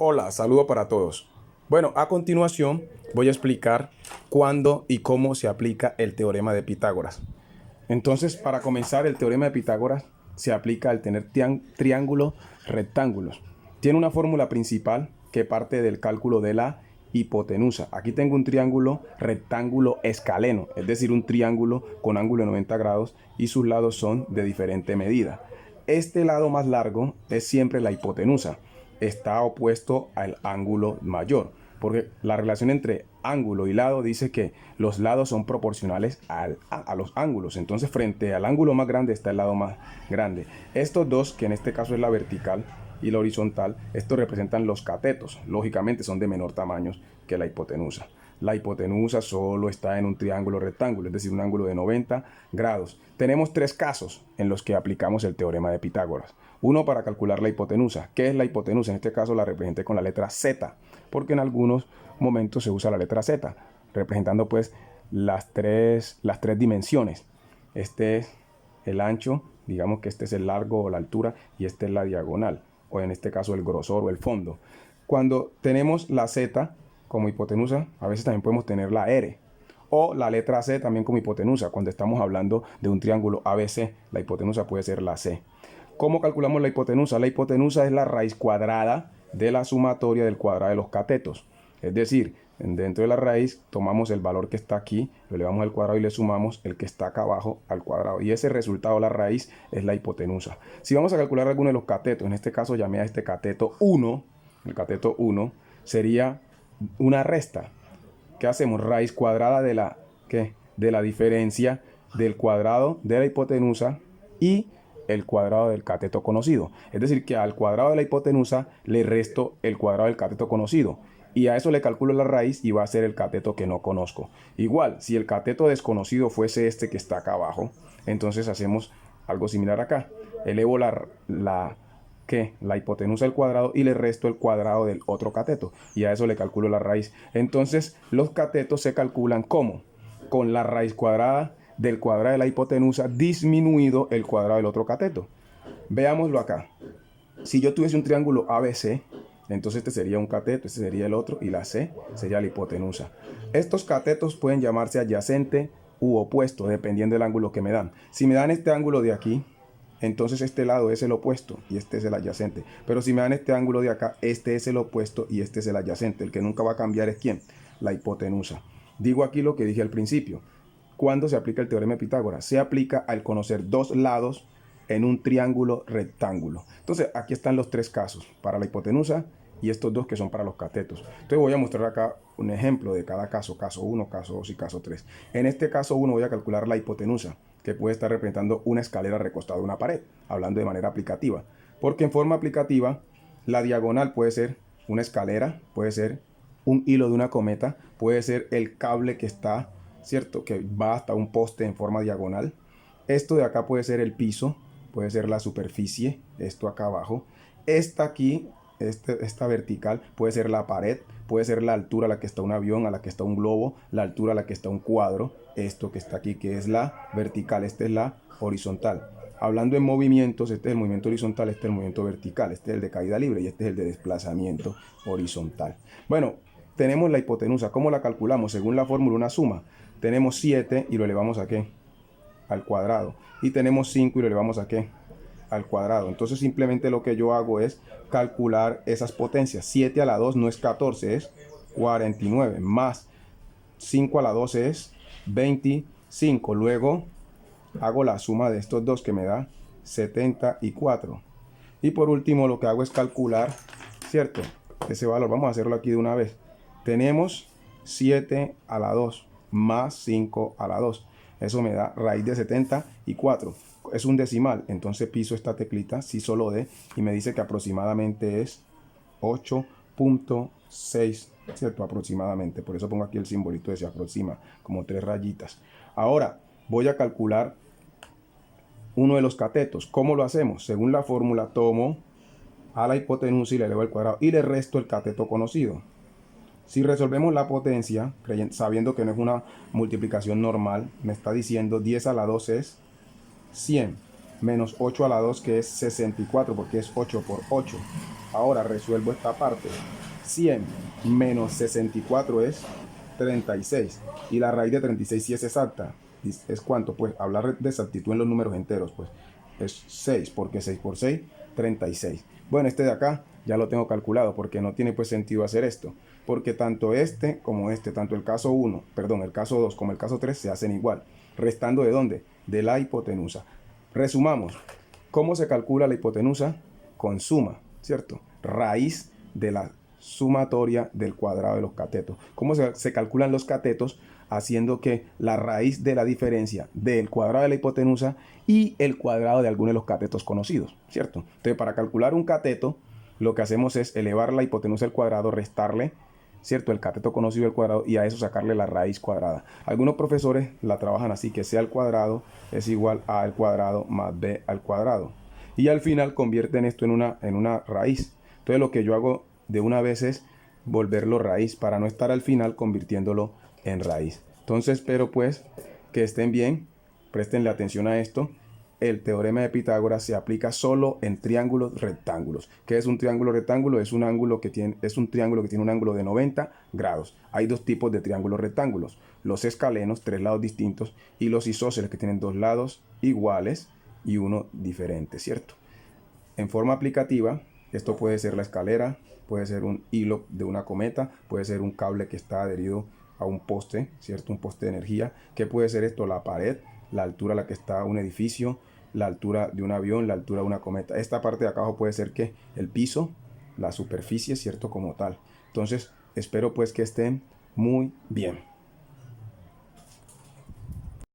Hola, saludo para todos. Bueno, a continuación voy a explicar cuándo y cómo se aplica el teorema de Pitágoras. Entonces, para comenzar, el teorema de Pitágoras se aplica al tener triángulos rectángulos. Tiene una fórmula principal que parte del cálculo de la hipotenusa. Aquí tengo un triángulo rectángulo escaleno, es decir, un triángulo con ángulo de 90 grados y sus lados son de diferente medida. Este lado más largo es siempre la hipotenusa. Está opuesto al ángulo mayor, porque la relación entre ángulo y lado dice que los lados son proporcionales a los ángulos. Entonces, frente al ángulo más grande está el lado más grande. Estos dos, que en este caso es la vertical y la horizontal, estos representan los catetos. Lógicamente son de menor tamaño que la hipotenusa. La hipotenusa solo está en un triángulo rectángulo, es decir, un ángulo de 90 grados. Tenemos tres casos en los que aplicamos el teorema de Pitágoras. Uno para calcular la hipotenusa. ¿Qué es la hipotenusa? En este caso la representé con la letra Z, porque en algunos momentos se usa la letra Z, representando pues las tres dimensiones. Este es el ancho, digamos que este es el largo o la altura, y este es la diagonal, o en este caso el grosor o el fondo. Cuando tenemos la Z como hipotenusa, a veces también podemos tener la R, o la letra C también como hipotenusa. Cuando estamos hablando de un triángulo ABC, la hipotenusa puede ser la C. ¿Cómo calculamos la hipotenusa? La hipotenusa es la raíz cuadrada de la sumatoria del cuadrado de los catetos. Es decir, dentro de la raíz tomamos el valor que está aquí, lo elevamos al cuadrado y le sumamos el que está acá abajo al cuadrado. Y ese resultado, la raíz, es la hipotenusa. Si vamos a calcular alguno de los catetos, en este caso llamé a este cateto 1, el cateto 1 sería una resta. ¿Qué hacemos? Raíz cuadrada de la, ¿qué? De la diferencia del cuadrado de la hipotenusa y el cuadrado del cateto conocido. Es decir, que al cuadrado de la hipotenusa le resto el cuadrado del cateto conocido. Y a eso le calculo la raíz y va a ser el cateto que no conozco. Igual, si el cateto desconocido fuese este que está acá abajo, entonces hacemos algo similar acá. Elevo la hipotenusa al cuadrado y le resto el cuadrado del otro cateto. Y a eso le calculo la raíz. Entonces, los catetos se calculan ¿cómo? Con la raíz cuadrada del cuadrado de la hipotenusa disminuido el cuadrado del otro cateto. Veámoslo acá. Si yo tuviese un triángulo ABC, entonces este sería un cateto, este sería el otro, y la C sería la hipotenusa. Estos catetos pueden llamarse adyacente u opuesto, dependiendo del ángulo que me dan. Si me dan este ángulo de aquí, entonces este lado es el opuesto y este es el adyacente. Pero si me dan este ángulo de acá, este es el opuesto y este es el adyacente. El que nunca va a cambiar es ¿quién? La hipotenusa. Digo aquí lo que dije al principio. ¿Cuándo se aplica el teorema de Pitágoras? Se aplica al conocer dos lados en un triángulo rectángulo. Entonces, aquí están los tres casos para la hipotenusa y estos dos que son para los catetos. Entonces, voy a mostrar acá un ejemplo de cada caso, caso 1, caso 2 y caso 3. En este caso 1 voy a calcular la hipotenusa, que puede estar representando una escalera recostada a una pared, hablando de manera aplicativa. Porque en forma aplicativa, la diagonal puede ser una escalera, puede ser un hilo de una cometa, puede ser el cable que está, ¿cierto? Que va hasta un poste en forma diagonal. Esto de acá puede ser el piso, puede ser la superficie, esto acá abajo. Esta aquí, esta vertical, puede ser la pared, puede ser la altura a la que está un avión, a la que está un globo, la altura a la que está un cuadro. Esto que está aquí, que es la vertical, esta es la horizontal. Hablando en movimientos, este es el movimiento horizontal, este es el movimiento vertical, este es el de caída libre y este es el de desplazamiento horizontal. Bueno, tenemos la hipotenusa. ¿Cómo la calculamos? Según la fórmula, una suma. Tenemos 7 y lo elevamos a ¿qué? Al cuadrado. Y tenemos 5 y lo elevamos a ¿qué? Al cuadrado. Entonces simplemente lo que yo hago es calcular esas potencias. 7 a la 2 no es 14, es 49. Más 5 a la 12 es 25. Luego hago la suma de estos dos que me da 74. Y por último lo que hago es calcular, ¿cierto? Ese valor. Vamos a hacerlo aquí de una vez. Tenemos 7 a la 2 más 5 a la 2. Eso me da raíz de 74. Es un decimal, entonces piso esta teclita, si solo de, y me dice que aproximadamente es 8.6, ¿cierto? Aproximadamente. Por eso pongo aquí el simbolito de se aproxima, como 3 rayitas. Ahora voy a calcular uno de los catetos. ¿Cómo lo hacemos? Según la fórmula, tomo a la hipotenusa y le elevo al cuadrado y le resto el cateto conocido. Si resolvemos la potencia, sabiendo que no es una multiplicación normal, me está diciendo 10 a la 2 es 100. menos 8 a la 2, que es 64, porque es 8 por 8. Ahora resuelvo esta parte. 100 menos 64 es 36. Y la raíz de 36 sí es exacta. ¿Es cuánto? Pues hablar de exactitud en los números enteros, pues es 6, porque 6 por 6, 36. Bueno, este de acá ya lo tengo calculado, porque no tiene pues sentido hacer esto. Porque tanto este como este, tanto el caso 1, perdón, el caso 2 como el caso 3 se hacen igual. ¿Restando de dónde? De la hipotenusa. Resumamos. ¿Cómo se calcula la hipotenusa? Con suma, ¿cierto? Raíz de la sumatoria del cuadrado de los catetos. ¿Cómo se calculan los catetos? Haciendo que la raíz de la diferencia del cuadrado de la hipotenusa y el cuadrado de alguno de los catetos conocidos, ¿cierto? Entonces, para calcular un cateto, lo que hacemos es elevar la hipotenusa al cuadrado, restarle, ¿cierto?, el cateto conocido al cuadrado, y a eso sacarle la raíz cuadrada. Algunos profesores la trabajan así, que C al cuadrado es igual a al cuadrado más B al cuadrado. Y al final convierten esto en una raíz. Entonces lo que yo hago de una vez es volverlo raíz, para no estar al final convirtiéndolo en raíz. Entonces espero pues que estén bien, préstenle atención a esto. El teorema de Pitágoras se aplica solo en triángulos rectángulos. ¿Qué es un triángulo rectángulo? Es un triángulo que tiene un ángulo de 90 grados. Hay dos tipos de triángulos rectángulos: los escalenos, 3 lados distintos, y los isósceles, que tienen 2 lados iguales y uno diferente, ¿cierto? En forma aplicativa, esto puede ser la escalera, puede ser un hilo de una cometa, puede ser un cable que está adherido a un poste, ¿cierto? Un poste de energía. ¿Qué puede ser esto? La pared, la altura a la que está un edificio, la altura de un avión, la altura de una cometa. Esta parte de acá abajo puede ser que el piso, la superficie, ¿cierto? Como tal. Entonces, espero pues que estén muy bien.